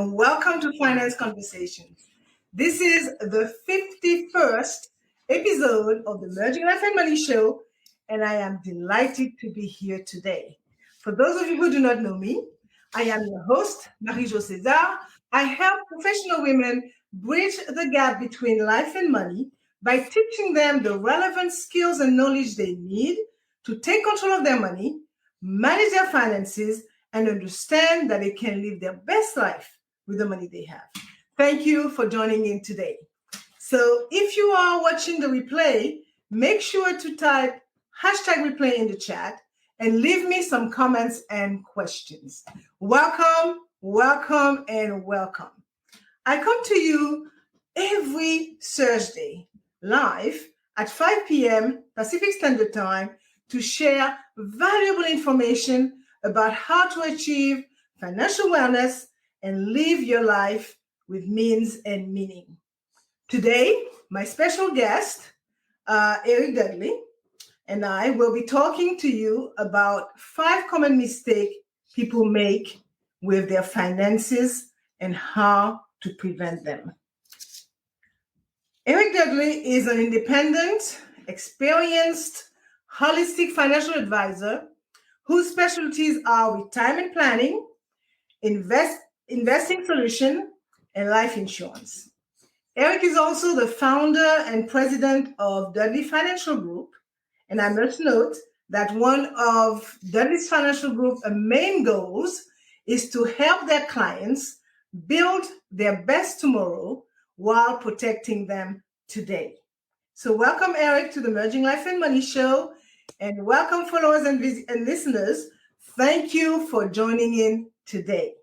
and welcome to Finance Conversations. This is the 51st episode of the Merging Life and Money Show, and I am delighted to be here today. For those of you who do not know me, I am your host, Marie-Jo César. I help professional women bridge the gap between life and money by teaching them the relevant skills and knowledge they need to take control of their money, manage their finances, and understand that they can live their best life with the money they have. Thank you for joining in today. So if you are watching the replay, make sure to type #replay in the chat and leave me some comments and questions. Welcome, welcome, and welcome. I come to you every Thursday live at 5 p.m. Pacific Standard Time to share valuable information about how to achieve financial wellness and live your life with means and meaning. Today, my special guest, Eric Dudley and I will be talking to you about 5 common mistakes people make with their finances and how to prevent them. Eric Dudley is an independent, experienced, holistic financial advisor whose specialties are retirement planning, investing solution, and life insurance. Eric is also the founder and president of Dudley Financial Group, and I must note that one of Dudley's Financial Group's main goals is to help their clients build their best tomorrow while protecting them today. So welcome, Eric, to the Merging Life and Money Show. And welcome, followers and listeners. Thank you for joining in today.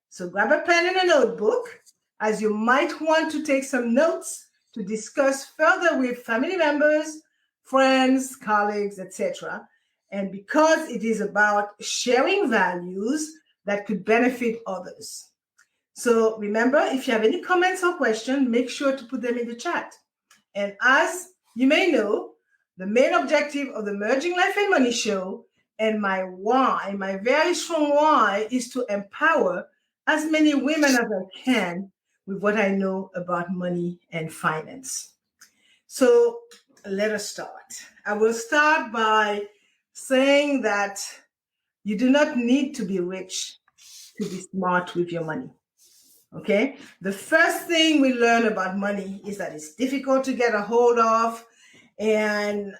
So grab a pen and a notebook, as you might want to take some notes to discuss further with family members, friends, colleagues, etc. And because it is about sharing values that could benefit others. So remember, if you have any comments or questions, make sure to put them in the chat. And as you may know, the main objective of the Merging Life and Money Show and my why, my very strong why, is to empower as many women as I can with what I know about money and finance. So let us start. I will start by saying that you do not need to be rich to be smart with your money. Okay? The first thing we learn about money is that it's difficult to get a hold of. And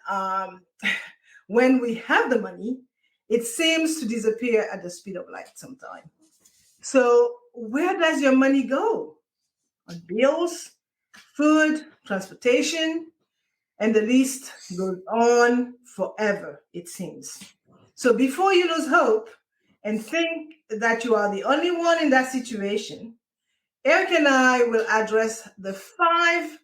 when we have the money, it seems to disappear at the speed of light sometimes. So where does your money go? On bills, food, transportation, and the list goes on forever, it seems. So before you lose hope and think that you are the only one in that situation, Eric and I will address the 5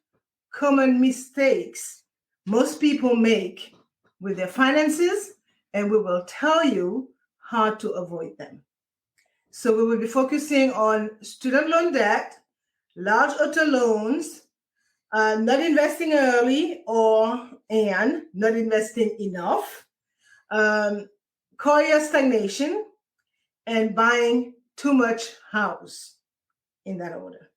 common mistakes most people make with their finances, and we will tell you how to avoid them. So we will be focusing on student loan debt, large auto loans, not investing early and not investing enough, career stagnation, and buying too much house, in that order.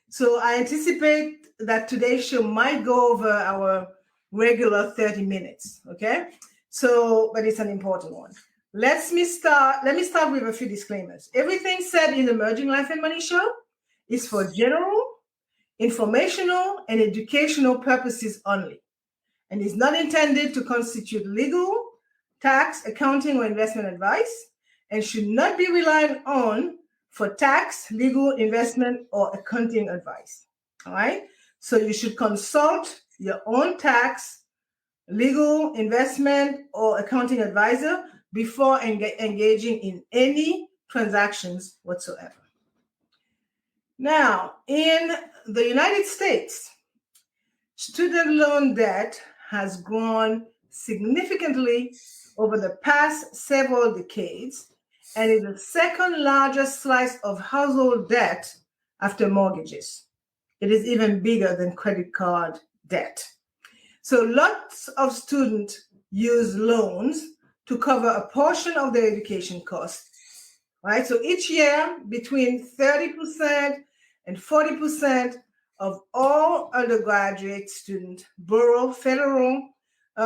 So I anticipate that today's show might go over our regular 30 minutes, okay? So, but it's an important one. Let me start with a few disclaimers. Everything said in the Merging Life and Money Show is for general, informational, and educational purposes only, and is not intended to constitute legal, tax, accounting, or investment advice, and should not be relied on for tax, legal, investment, or accounting advice. All right? So you should consult your own tax, legal, investment, or accounting advisor before engaging in any transactions whatsoever. Now, in the United States, student loan debt has grown significantly over the past several decades and is the second largest slice of household debt after mortgages. It is even bigger than credit card debt. So lots of students use loans to cover a portion of their education costs right? So each year, between 30% and 40% of all undergraduate students borrow federal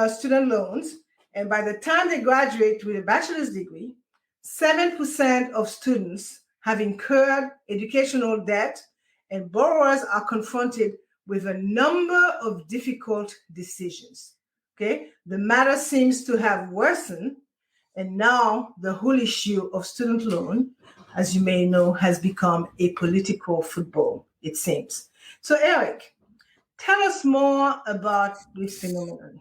student loans. And by the time they graduate with a bachelor's degree, 7% of students have incurred educational debt, and borrowers are confronted with a number of difficult decisions. Okay, the matter seems to have worsened, and now the whole issue of student loan, as you may know, has become a political football, it seems. So, Eric, tell us more about this phenomenon.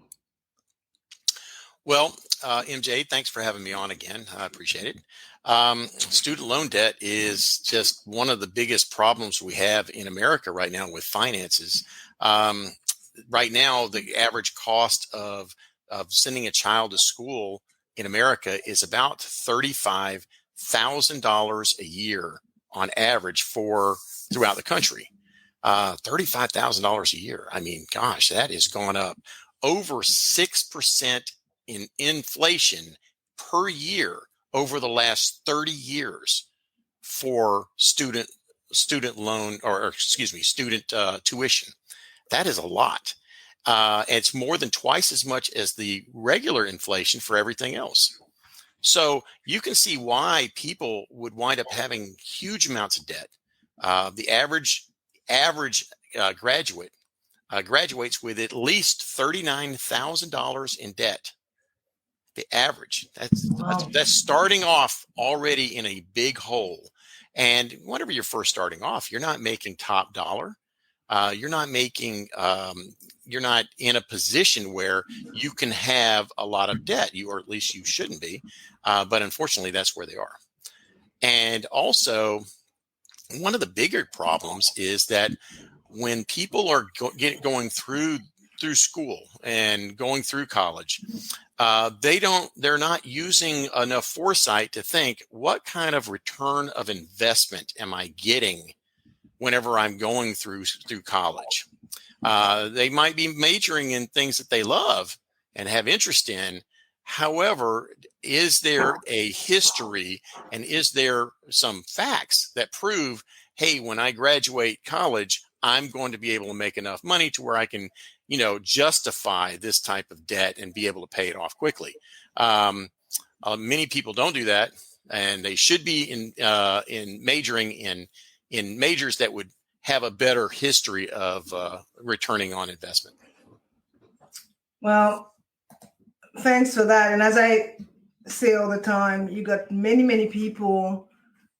Well, MJ, thanks for having me on again. I appreciate it. Student loan debt is just one of the biggest problems we have in America right now with finances. Right now, the average cost of sending a child to school in America is about $35,000 a year on average throughout the country. $35,000 a year. I mean, gosh, that has gone up over 6% in inflation per year over the last 30 years for student loan student tuition. That is a lot. It's more than twice as much as the regular inflation for everything else. So you can see why people would wind up having huge amounts of debt. The average graduate graduates with at least $39,000 in debt. The average. That's starting off already in a big hole. And whenever you're first starting off, you're not making top dollar. You're not in a position where you can have a lot of debt, or at least you shouldn't be. But unfortunately, that's where they are. And also, one of the bigger problems is that when people are going through school and going through college, they're not using enough foresight to think, what kind of return of investment am I getting whenever I'm going through college? They might be majoring in things that they love and have interest in. However, is there a history and is there some facts that prove, hey, when I graduate college, I'm going to be able to make enough money to where I can, justify this type of debt and be able to pay it off quickly. Many people don't do that, and they should be in majoring in majors that would have a better history of returning on investment. Well, thanks for that. And as I say all the time, you got many, many people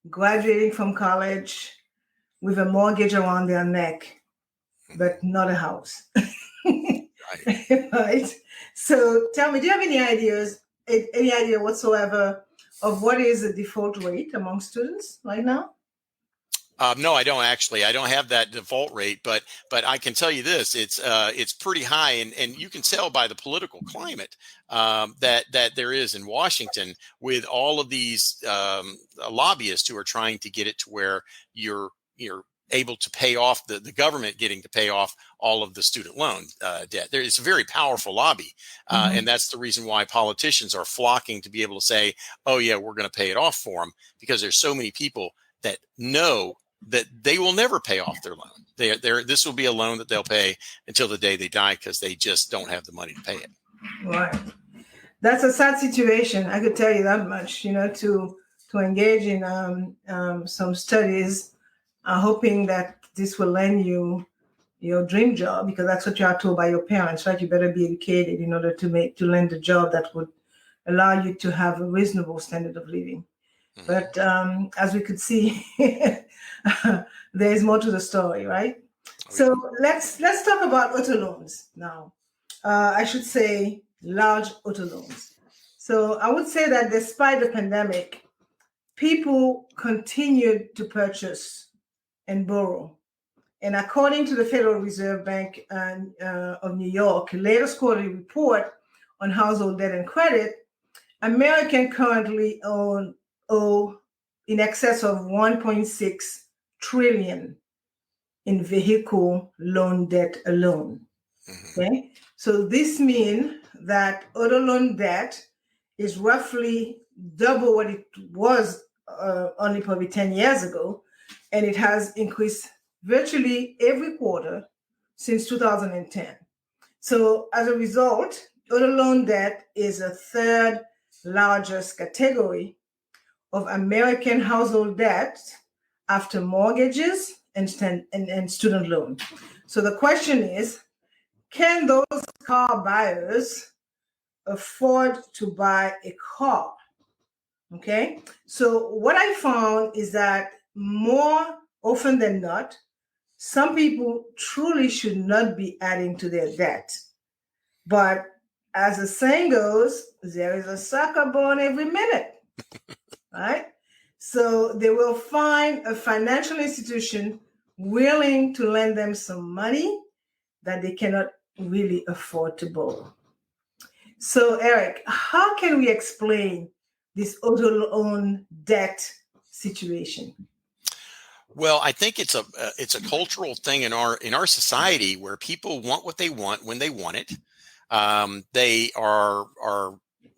graduating from college with a mortgage around their neck, but not a house. Right. Right. So tell me, do you have any idea whatsoever of what is the default rate among students right now? No, I don't actually. I don't have that default rate, but I can tell you this: it's pretty high, and you can tell by the political climate that there is in Washington, with all of these lobbyists who are trying to get it to where you're able to pay off the government getting to pay off all of the student loan debt. It's a very powerful lobby, and that's the reason why politicians are flocking to be able to say, "Oh yeah, we're going to pay it off for them," because there's so many people that know that they will never pay off their loan. This will be a loan that they'll pay until the day they die because they just don't have the money to pay it. Right. That's a sad situation. I could tell you that much. To engage in some studies, hoping that this will lend you your dream job, because that's what you are told by your parents, right? You better be educated in order to land a job that would allow you to have a reasonable standard of living. But as we could see, there is more to the story, right? So let's talk about auto loans now. I should say large auto loans. So I would say that despite the pandemic, people continued to purchase and borrow. And according to the Federal Reserve Bank of New York latest quarterly report on household debt and credit, Americans currently owe in excess of 1.6 trillion in vehicle loan debt alone. Okay, so this means that auto loan debt is roughly double what it was only probably 10 years ago, and it has increased virtually every quarter since 2010. So as a result, auto loan debt is a third largest category of American household debt after mortgages and student loan. So the question is, can those car buyers afford to buy a car? Okay, so what I found is that more often than not, some people truly should not be adding to their debt. But as the saying goes, there is a sucker born every minute, right? So they will find a financial institution willing to lend them some money that they cannot really afford to borrow. So, Eric, how can we explain this auto loan debt situation? Well, I think it's a cultural thing in our society where people want what they want when they want it. They are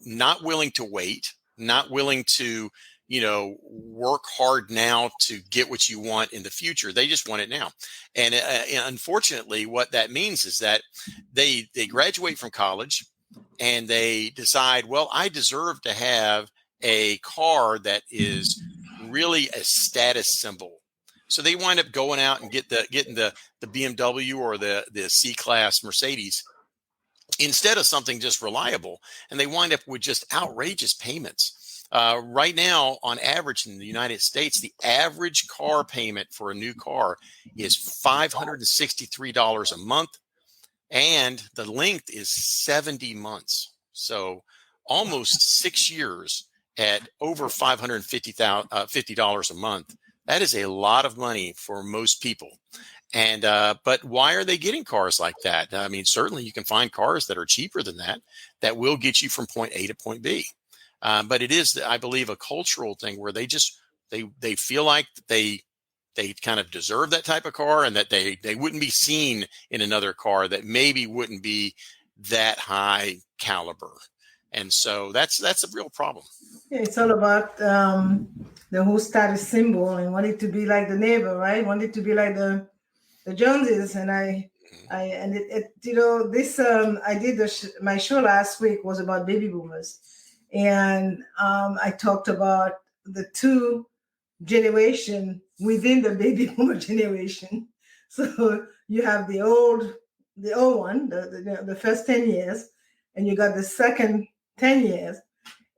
not willing to wait, not willing to work hard now to get what you want in the future. They just want it now, and unfortunately, what that means is that they graduate from college and they decide, well, I deserve to have a car that is really a status symbol. So they wind up going out and getting the BMW or the C-Class Mercedes instead of something just reliable. And they wind up with just outrageous payments. Right now, on average in the United States, the average car payment for a new car is $563 a month. And the length is 70 months. So almost 6 years at over $550 a month. That is a lot of money for most people. And but why are they getting cars like that? I mean, certainly you can find cars that are cheaper than that will get you from point A to point B. But it is, I believe, a cultural thing where they feel like they kind of deserve that type of car, and that they wouldn't be seen in another car that maybe wouldn't be that high caliber. And so that's a real problem. Yeah, it's all about the whole status symbol and want it to be like the neighbor, right? Want it to be like the Joneses. And I did my show last week was about baby boomers, and I talked about the two generation within the baby boomer generation. So you have the old one, the first 10 years, and you got the second 10 years.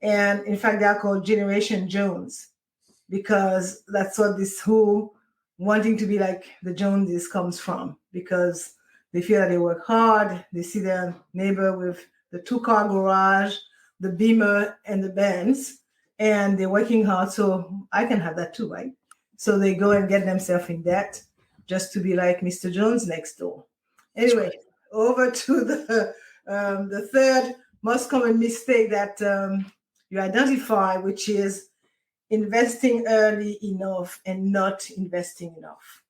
And in fact, they are called Generation Jones, because that's what this whole wanting to be like the Joneses comes from, because they feel that they work hard. They see their neighbor with the 2-car garage, the Beamer, and the Benz, and they're working hard, so I can have that too, right? So they go and get themselves in debt just to be like Mr. Jones next door. Anyway, over to the third most common mistake that you identify, which is investing early enough and not investing enough.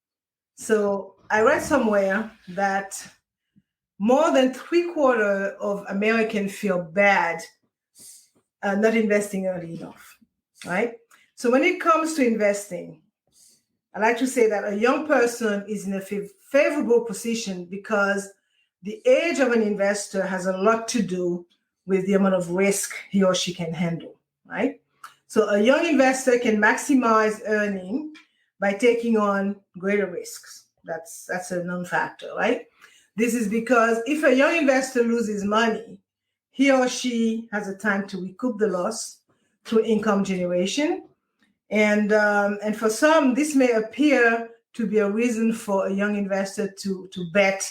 So I read somewhere that more than 3/4 of Americans feel bad not investing early enough, right? So when it comes to investing, I like to say that a young person is in a favorable position because the age of an investor has a lot to do with the amount of risk he or she can handle, right? So a young investor can maximize earning by taking on greater risks. That's a known factor, right? This is because if a young investor loses money, he or she has a time to recoup the loss through income generation. And for some, this may appear to be a reason for a young investor to bet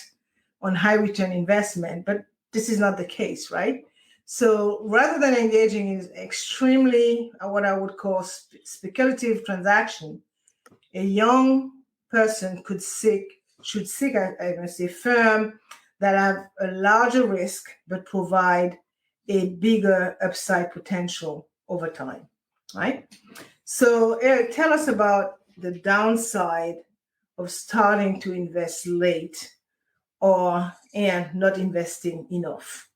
on high return investment, but this is not the case, right? So rather than engaging in extremely what I would call speculative transaction, a young person should seek a firm that have a larger risk but provide a bigger upside potential over time, right? So Eric, tell us about the downside of starting to invest late and not investing enough.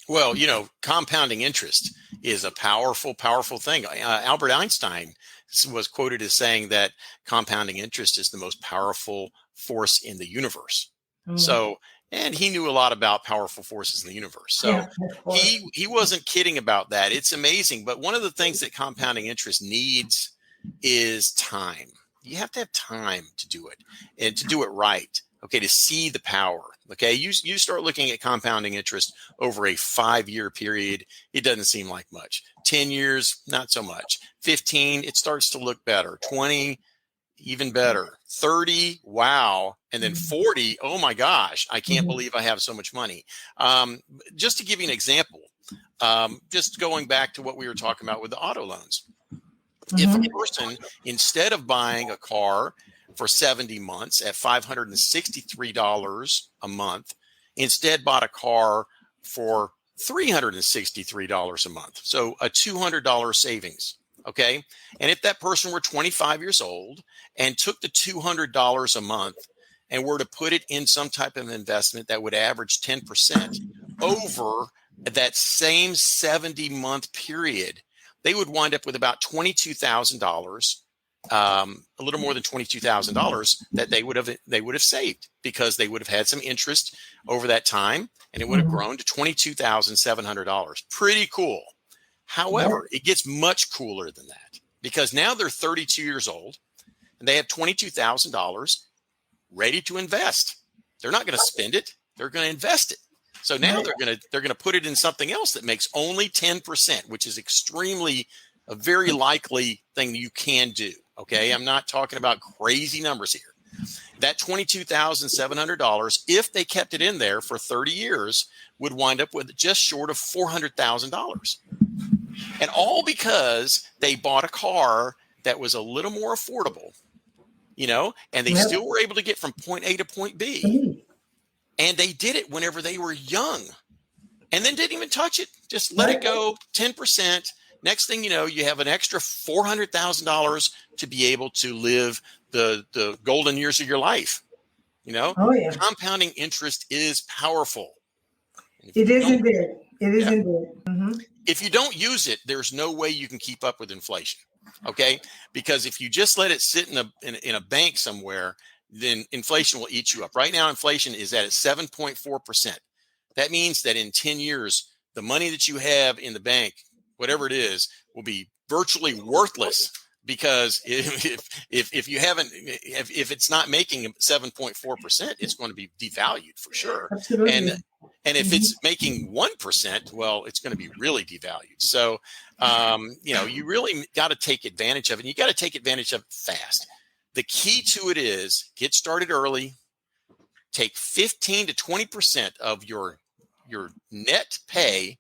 Well, compounding interest is a powerful, powerful thing. Albert Einstein was quoted as saying that compounding interest is the most powerful force in the universe. So, and he knew a lot about powerful forces in the universe. So Yeah, of course. he wasn't kidding about that. It's amazing. But one of the things that compounding interest needs is time. You have to have time to do it and to do it right. Okay, to see the power. Okay, you start looking at compounding interest over a 5-year period, it doesn't seem like much. 10 years, not so much. 15, it starts to look better. 20, even better. 30, wow. And then 40, oh my gosh, I can't believe I have so much money. Just to give you an example, just going back to what we were talking about with the auto loans. If a person, instead of buying a car for 70 months at $563 a month, instead bought a car for $363 a month. So a $200 savings. Okay. And if that person were 25 years old and took the $200 a month and were to put it in some type of investment that would average 10% over that same 70-month period, they would wind up with about $22,000, a little more than $22,000 that they would have saved, because they would have had some interest over that time, and it would have grown to $22,700. Pretty cool. However, it gets much cooler than that, because now they're 32 years old and they have $22,000 ready to invest. They're not going to spend it. They're going to invest it. So now they're going to put it in something else that makes only 10%, which is a very likely thing you can do. Okay. I'm not talking about crazy numbers here. That $22,700, if they kept it in there for 30 years, would wind up with just short of $400,000. And all because they bought a car that was a little more affordable, and they still were able to get from point A to point B. And they did it whenever they were young, and then didn't even touch it. Just let it go, 10%. Next thing you know, you have an extra $400,000 to be able to live the golden years of your life. Compounding interest is powerful. It is indeed. It is indeed. If you don't use it, there's no way you can keep up with inflation. Okay, because if you just let it sit in a bank somewhere, then inflation will eat you up. Right now, inflation is at 7.4%. That means that in 10 years, the money that you have in the bank, whatever it is, will be virtually worthless, because if you haven't, if it's not making 7.4%, it's going to be devalued for sure. Absolutely. And if it's making 1%, well, it's going to be really devalued. So, you really got to take advantage of it. And you got to take advantage of it fast. The key to it is get started early. Take 15 to 20% of your net pay,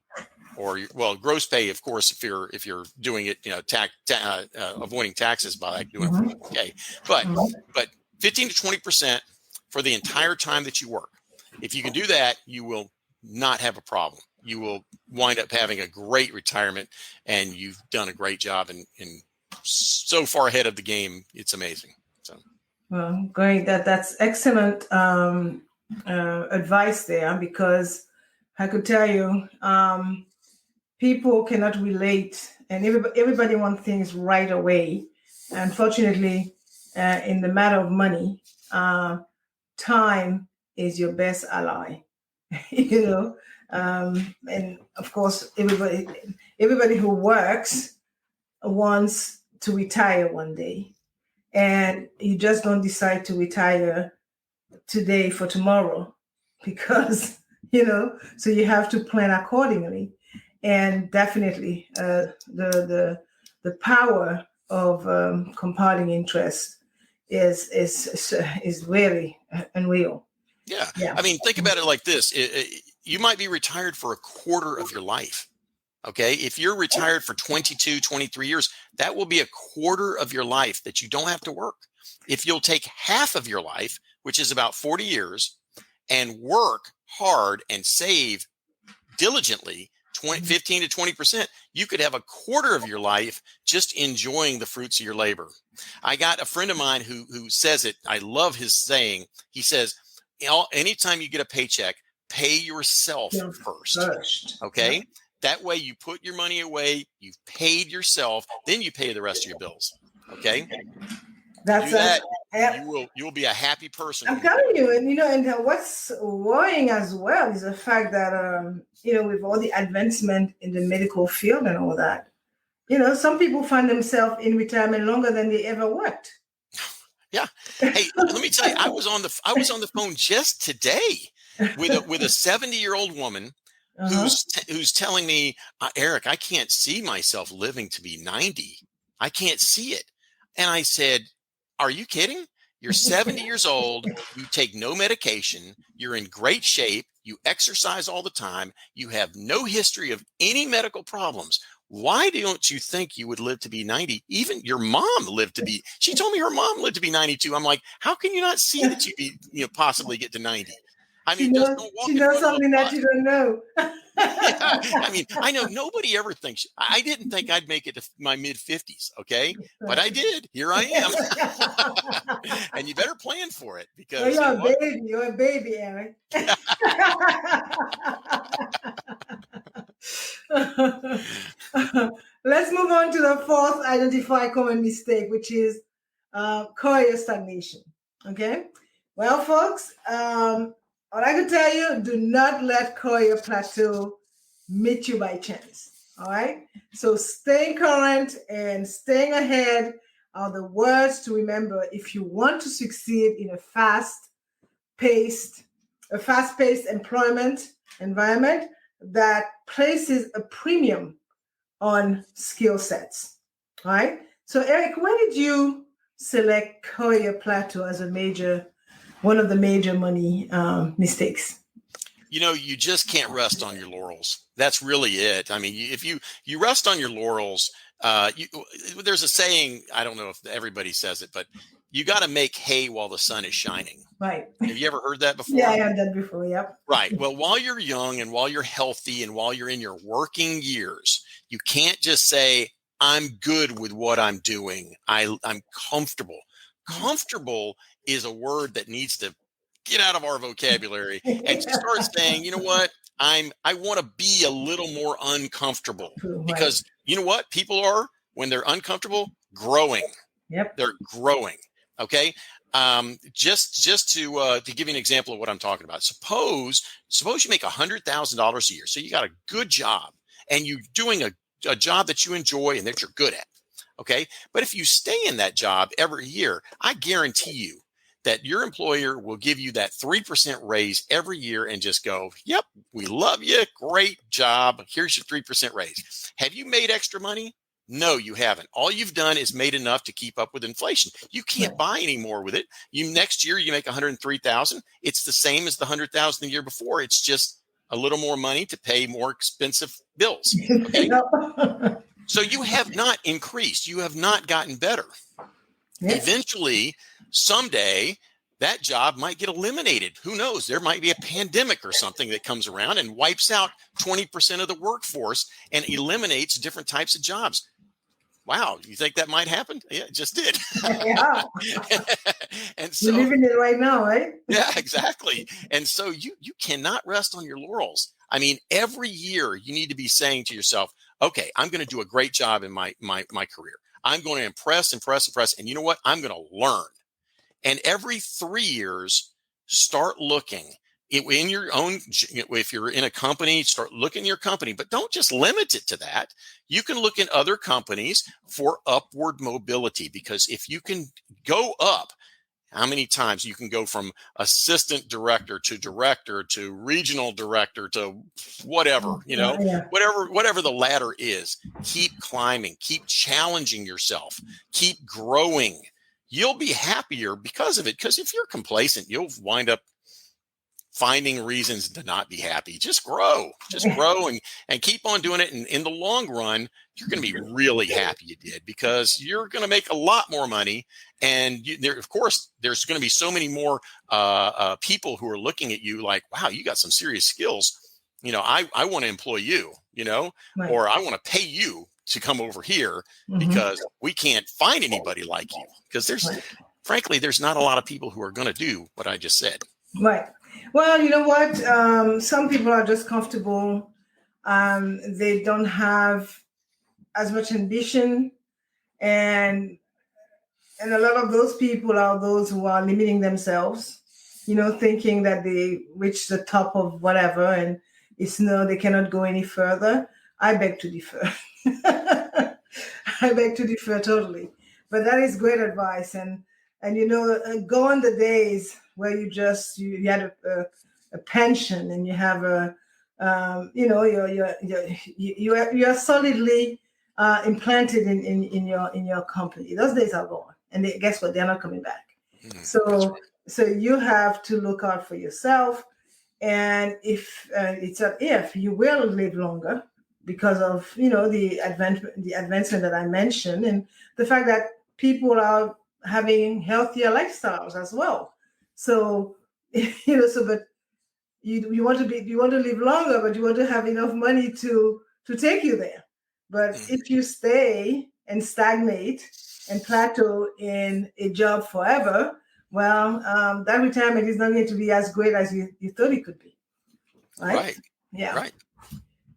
or gross pay, of course, if you're doing it, avoiding taxes by doing it. Okay, but 15 to 20% for the entire time that you work. If you can do that, you will not have a problem. You will wind up having a great retirement, and you've done a great job and so far ahead of the game. It's amazing. So, well, great. That's excellent advice there, because I could tell you, people cannot relate, and everybody wants things right away. Unfortunately, in the matter of money, time is your best ally. And of course, everybody who works wants to retire one day, and you just don't decide to retire today for tomorrow, because so you have to plan accordingly. And definitely the power of compounding interest is really unreal. Yeah. I mean, think about it like this. You might be retired for a quarter of your life. Okay. If you're retired for 22, 23 years, that will be a quarter of your life that you don't have to work. If you'll take half of your life, which is about 40 years, and work hard and save diligently, 15 to 20%, you could have a quarter of your life just enjoying the fruits of your labor. I got a friend of mine who says it. I love his saying. He says, anytime you get a paycheck, pay yourself Your first. first. Okay. Yeah. That way you put your money away, you've paid yourself, then you pay the rest of your bills. Okay. That's Do that, uh, you'll be a happy person. I'm telling you, and what's worrying as well is the fact that with all the advancement in the medical field and all that, some people find themselves in retirement longer than they ever worked. Yeah. Hey, let me tell you, I was on the phone just today with a 70-year-old woman who's telling me, Eric, I can't see myself living to be 90. I can't see it. And I said, are you kidding? You're 70 years old. You take no medication. You're in great shape. You exercise all the time. You have no history of any medical problems. Why don't you think you would live to be 90? Even your mom lived to be, she told me her mom lived to be 92. I'm like, how can you not see that you'd possibly get to 90? I mean, just don't walk she in knows front of a something that bus. you don't know. Yeah, I mean, I know nobody ever thinks. I didn't think I'd make it to my mid 50s. Okay, but I did. Here I am, and you better plan for it because you're a baby. You're a baby, Eric. Let's move on to the fourth identify common mistake, which is career stagnation. Okay. Well, folks, all I can tell you, do not let career plateau meet you by chance. All right. So staying current and staying ahead are the words to remember if you want to succeed in a fast-paced employment environment that places a premium on skill sets. All right. So Eric, when did you select career plateau as one of the major money mistakes? You just can't rest on your laurels. That's really it. I mean, if you rest on your laurels, there's a saying, I don't know if everybody says it, but you got to make hay while the sun is shining. Right. Have you ever heard that before? Yeah, I heard that before. Yep. Right. Well, while you're young and while you're healthy and while you're in your working years, you can't just say, I'm good with what I'm doing. I'm comfortable. Comfortable is a word that needs to get out of our vocabulary and to start saying, you know what, I want to be a little more uncomfortable, because you know what people are when they're uncomfortable? Growing. Yep. They're growing. Okay. Just to give you an example of what I'm talking about. Suppose you make $100,000 a year. So you got a good job and you're doing a job that you enjoy and that you're good at. Okay. But if you stay in that job every year, I guarantee you that your employer will give you that 3% raise every year and just go, yep, we love you. Great job. Here's your 3% raise. Have you made extra money? No, you haven't. All you've done is made enough to keep up with inflation. You can't buy any more with it. Next year you make 103,000. It's the same as the 100,000 the year before. It's just a little more money to pay more expensive bills. Okay. So you have not increased. You have not gotten better. Yes. Eventually, someday, that job might get eliminated. Who knows? There might be a pandemic or something that comes around and wipes out 20% of the workforce and eliminates different types of jobs. Wow, you think that might happen? Yeah, it just did. Yeah. And so we're living it right now, right? Yeah, exactly. And so you cannot rest on your laurels. I mean, every year you need to be saying to yourself, okay, I'm going to do a great job in my career. I'm going to impress. And you know what? I'm going to learn. And every 3 years, start looking in your own. If you're in a company, start looking at your company, but don't just limit it to that. You can look in other companies for upward mobility, because if you can go up, how many times you can go from assistant director to regional director to whatever, whatever the ladder is, keep climbing, keep challenging yourself, keep growing. You'll be happier because of it. Because if you're complacent, you'll wind up finding reasons to not be happy. Just grow and keep on doing it. And in the long run, you're going to be really happy you did, because you're going to make a lot more money. And of course, there's going to be so many more people who are looking at you like, wow, you got some serious skills. I want to employ you, right. Or I want to pay you to come over here because we can't find anybody like you. Because frankly, there's not a lot of people who are going to do what I just said. Right. Well, you know what? Some people are just comfortable. They don't have as much ambition, and a lot of those people are those who are limiting themselves, thinking that they reached the top of whatever, and it's no, they cannot go any further. I beg to differ. I beg to differ totally. But that is great advice, and gone the days where you had a pension and you have a you're solidly implanted in your company. Those days are gone, and guess what? They're not coming back. That's So right. so you have to look out for yourself, and if it's a if you will live longer because of the advancement that I mentioned, and the fact that people are having healthier lifestyles as well. So but you want to live longer, but you want to have enough money to take you there. But Mhm. if you stay and stagnate and plateau in a job forever, well, that retirement is not going to be as great as you thought it could be, right? Right. Yeah. Right.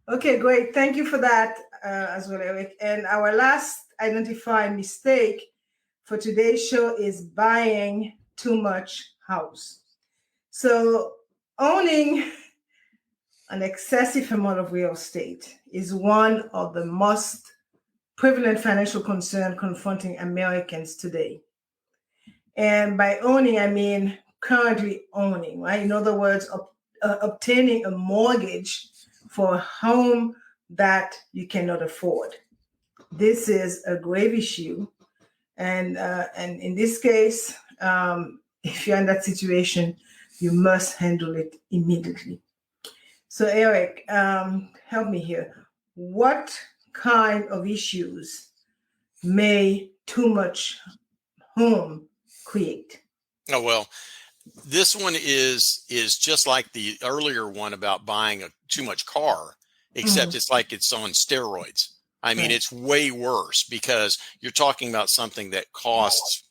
Okay, great. Thank you for that as well, Eric. And our last identified mistake for today's show is buying too much house. So owning an excessive amount of real estate is one of the most prevalent financial concerns confronting Americans today. And by owning, I mean currently owning, right? In other words, obtaining a mortgage for a home that you cannot afford. This is a grave issue. And in this case, if you're in that situation, you must handle it immediately. So, Eric, help me here. What kind of issues may too much home create? Oh, well, this one is just like the earlier one about buying too much car, except Mhm. it's like it's on steroids. I mean, Right. it's way worse because you're talking about something that costs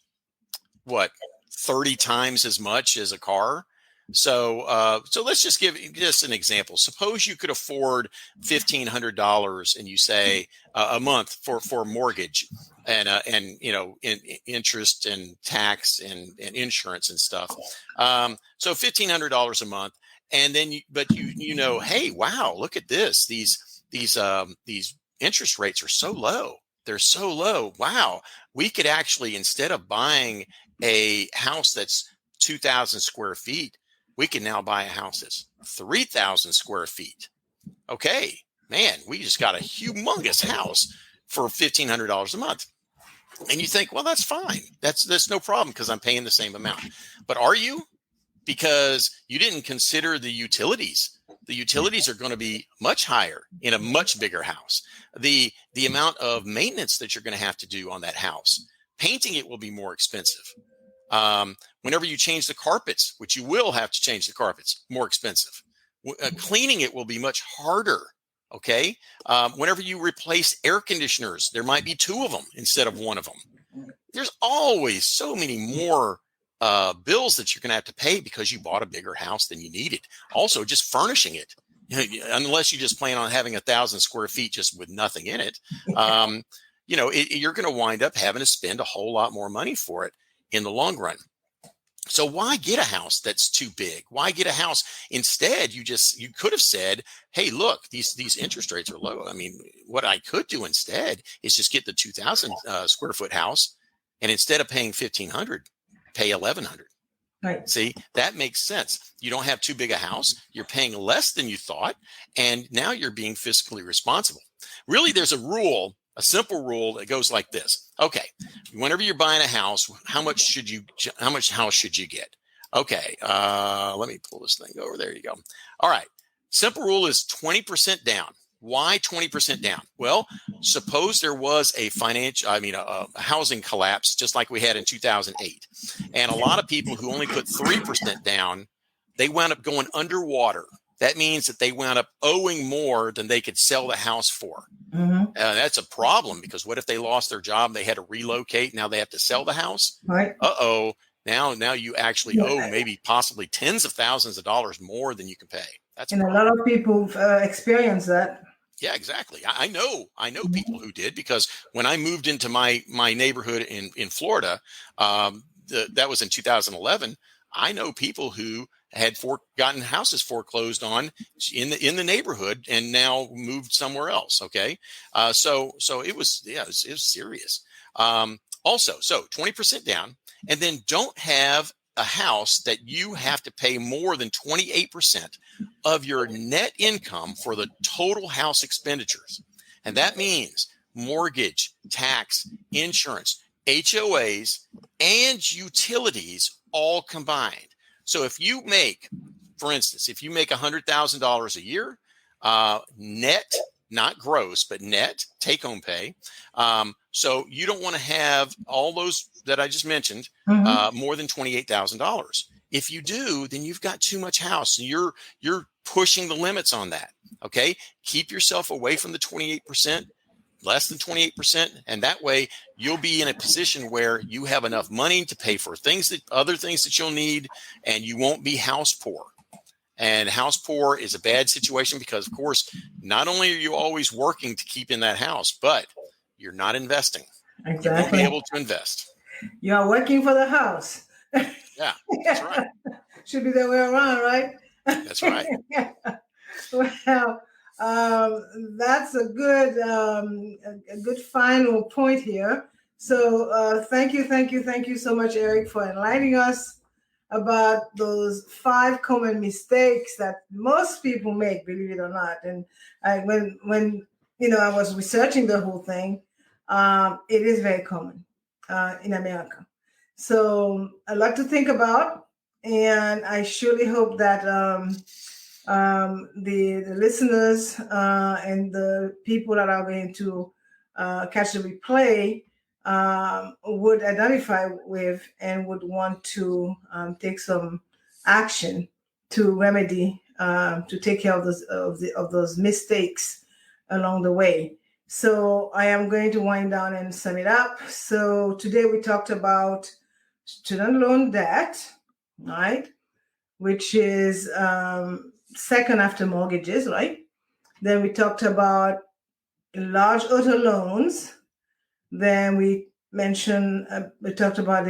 what 30 times as much as a car. So let's just give just an example. Suppose you could afford $1,500 and you say a month for a mortgage and interest and tax and insurance and stuff. So $1,500 a month, and then hey, wow, look at this. These interest rates are so low. They're so low. Wow, we could actually, instead of buying a house that's 2,000 square feet, we can now buy a house that's 3,000 square feet. Okay, man, we just got a humongous house for $1,500 a month. And you think, well, that's fine. That's no problem because I'm paying the same amount. But are you? Because you didn't consider the utilities. The utilities are going to be much higher in a much bigger house. The amount of maintenance that you're going to have to do on that house, painting it will be more expensive. Whenever you change the carpets, which you will have to change the carpets, more expensive. Cleaning it will be much harder. Okay. Whenever you replace air conditioners, there might be two of them instead of one of them. There's always so many more bills that you're going to have to pay because you bought a bigger house than you needed. Also, just furnishing it, unless you just plan on having 1,000 square feet just with nothing in it, you're going to wind up having to spend a whole lot more money for it in the long run. So why get a house that's too big? Why get a house? Instead, you could have said, hey, look, these interest rates are low. I mean, what I could do instead is just get the 2,000 square foot house, and instead of paying 1,500, pay 1,100. Right. See, that makes sense. You don't have too big a house. You're paying less than you thought, and now you're being fiscally responsible. Really, there's a simple rule that goes like this. Okay, whenever you're buying a house, how much house should you get? Okay, let me pull this thing over. There you go. All right, simple rule is 20% down. Why 20% down? Well, suppose there was a housing collapse, just like we had in 2008. And a lot of people who only put 3% down, they wound up going underwater. That means that they wound up owing more than they could sell the house for. Mm-hmm. That's a problem because what if they lost their job? They had to relocate. Now they have to sell the house. Right. Uh-oh. Now you actually owe maybe possibly tens of thousands of dollars more than you can pay. That's and a lot of people experience that. Yeah, exactly. I know people who did, because when I moved into my neighborhood in Florida, that was in 2011. I know people who had gotten houses foreclosed on in the neighborhood and now moved somewhere else. Okay, so it was it was serious. Also, so 20% down, and then don't have a house that you have to pay more than 28% of your net income for the total house expenditures. And that means mortgage, tax, insurance, HOAs, and utilities all combined. So if you make, for instance, if you make $100,000 a year, net, not gross, but net take-home pay. So you don't want to have all those that I just mentioned, more than $28,000. If you do, then you've got too much house, and you're pushing the limits on that. Okay, keep yourself away from the 28%, less than 28%, and that way you'll be in a position where you have enough money to pay for other things that you'll need, and you won't be house poor. And house poor is a bad situation because, of course, not only are you always working to keep in that house, but you're not investing. Exactly. You won't be able to invest. You are working for the house. Yeah, that's right. Should be the way around, right? That's right. Well, that's a good final point here. So thank you so much, Eric, for enlightening us about those 5 common mistakes that most people make, believe it or not. And when I was researching the whole thing, it is very common in America. So a lot to think about, and I surely hope that the listeners and the people that are going to catch the replay would identify with and would want to take some action to remedy, to take care of those mistakes along the way. So I am going to wind down and sum it up. So today we talked about student loan debt, right? Which is second after mortgages, right? Then we talked about large auto loans. Then we talked about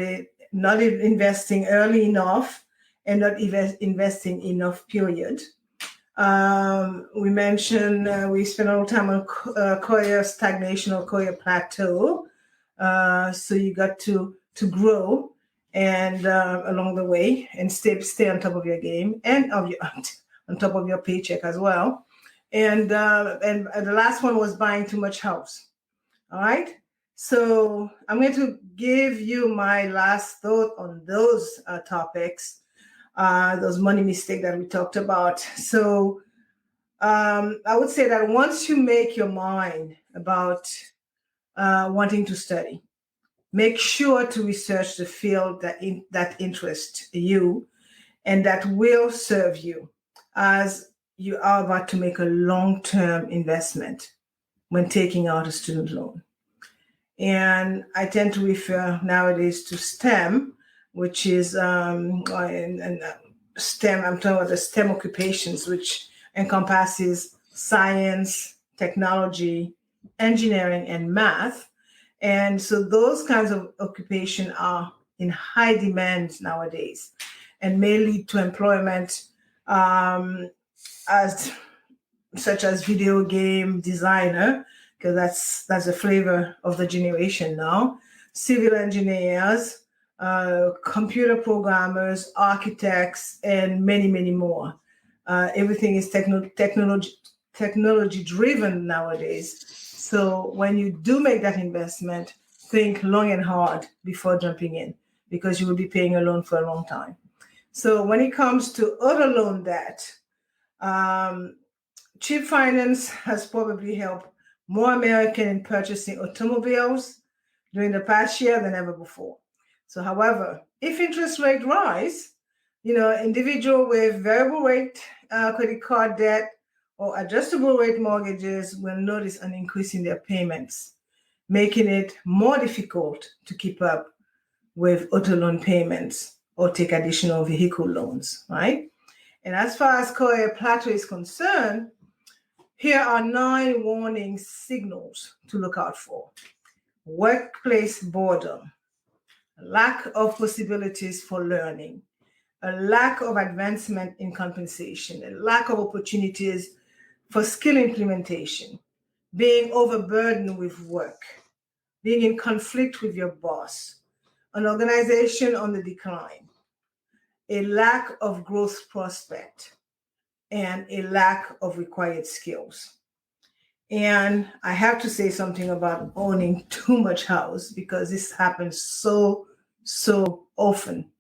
not investing early enough and not investing enough, period. We mentioned we spent a little time on career stagnation or career plateau. So you got to grow and along the way and stay on top of your game and on top of your paycheck as well. And the last one was buying too much house. All right. So I'm going to give you my last thought on those topics, those money mistakes that we talked about. So I would say that once you make your mind about wanting to study, make sure to research the field that interests you and that will serve you as you are about to make a long-term investment when taking out a student loan. And I tend to refer nowadays to STEM, which is STEM. I'm talking about the STEM occupations, which encompasses science, technology, engineering, and math. And so those kinds of occupation are in high demand nowadays and may lead to employment such as video game designer, because that's the flavor of the generation now, civil engineers, computer programmers, architects, and many, many more. Everything is technology driven nowadays. So when you do make that investment, think long and hard before jumping in, because you will be paying a loan for a long time. So when it comes to auto loan debt, cheap finance has probably helped more Americans in purchasing automobiles during the past year than ever before. So, however, if interest rates rise, individual with variable rate credit card debt or adjustable rate mortgages will notice an increase in their payments, making it more difficult to keep up with auto loan payments or take additional vehicle loans, right? And as far as career plateau is concerned, here are 9 warning signals to look out for. Workplace boredom, lack of possibilities for learning, a lack of advancement in compensation, a lack of opportunities for skill implementation, being overburdened with work, being in conflict with your boss, an organization on the decline, a lack of growth prospect, and a lack of required skills. And I have to say something about owning too much house, because this happens so often.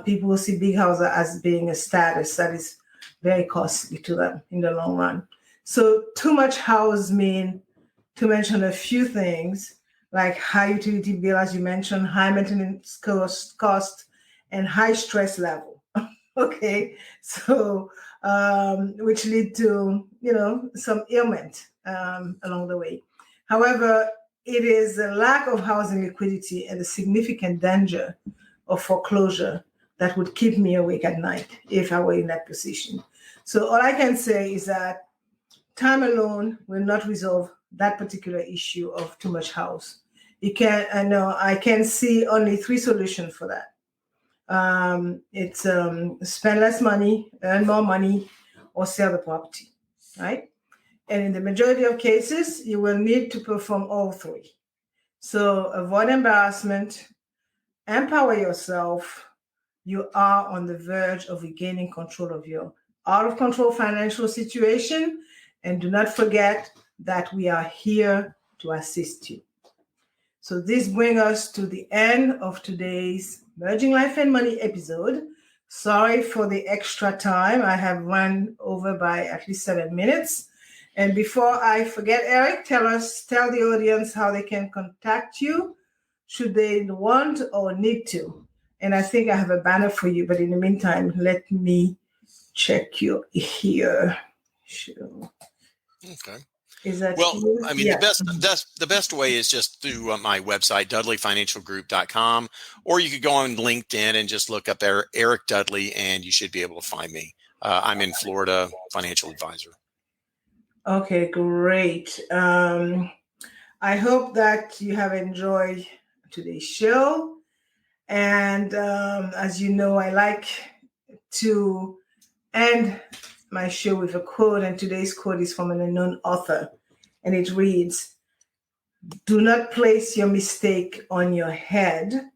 People see big house as being a status that is very costly to them in the long run. So too much house mean, to mention a few things, like high utility bill, as you mentioned, high maintenance cost, and high stress level. Okay, so which lead to some ailment along the way. However, it is a lack of housing liquidity and the significant danger of foreclosure that would keep me awake at night if I were in that position. So all I can say is that time alone will not resolve that particular issue of too much house. I can see only 3 solutions for that. It's spend less money, earn more money, or sell the property, right? And in the majority of cases, you will need to perform all 3. So avoid embarrassment, empower yourself. You are on the verge of regaining control of your out of control financial situation. And do not forget that we are here to assist you. So this brings us to the end of today's Merging Life and Money episode. Sorry for the extra time. I have run over by at least 7 minutes. And before I forget, Eric, tell the audience how they can contact you should they want or need to. And I think I have a banner for you, but in the meantime, let me check you here. Sure. Okay. Is that well? I mean, yeah. the best way is just through my website, DudleyFinancialGroup.com, or you could go on LinkedIn and just look up Eric Dudley, and you should be able to find me. I'm in Florida, financial advisor. Okay, great. I hope that you have enjoyed today's show. And as you know, I like to end my show with a quote, and today's quote is from an unknown author, and it reads, "Do not place your mistake on your head.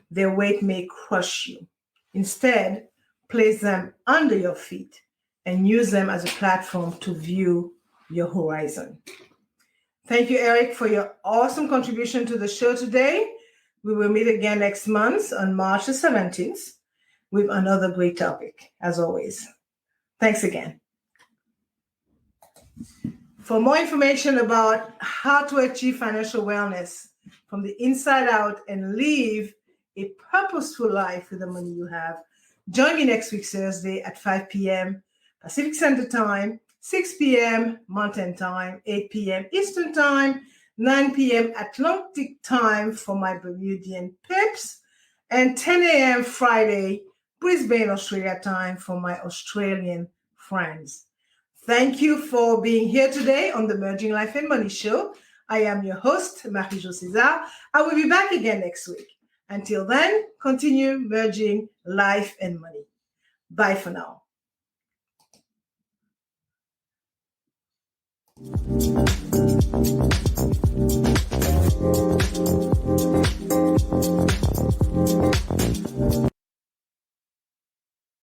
Their weight may crush you. Instead, place them under your feet and use them as a platform to view your horizon." Thank you, Eric, for your awesome contribution to the show today. We will meet again next month on March the 17th with another great topic, as always. Thanks again. For more information about how to achieve financial wellness from the inside out and live a purposeful life with the money you have, join me next week, Thursday at 5 p.m. Pacific Standard Time, 6 p.m. Mountain Time, 8 p.m. Eastern Time, 9 p.m. Atlantic Time for my Bermudian pips, and 10 a.m. Friday, Brisbane, Australia time for my Australian friends. Thank you for being here today on the Merging Life and Money Show. I am your host, Marie-Jo César. I will be back again next week. Until then, continue merging life and money. Bye for now.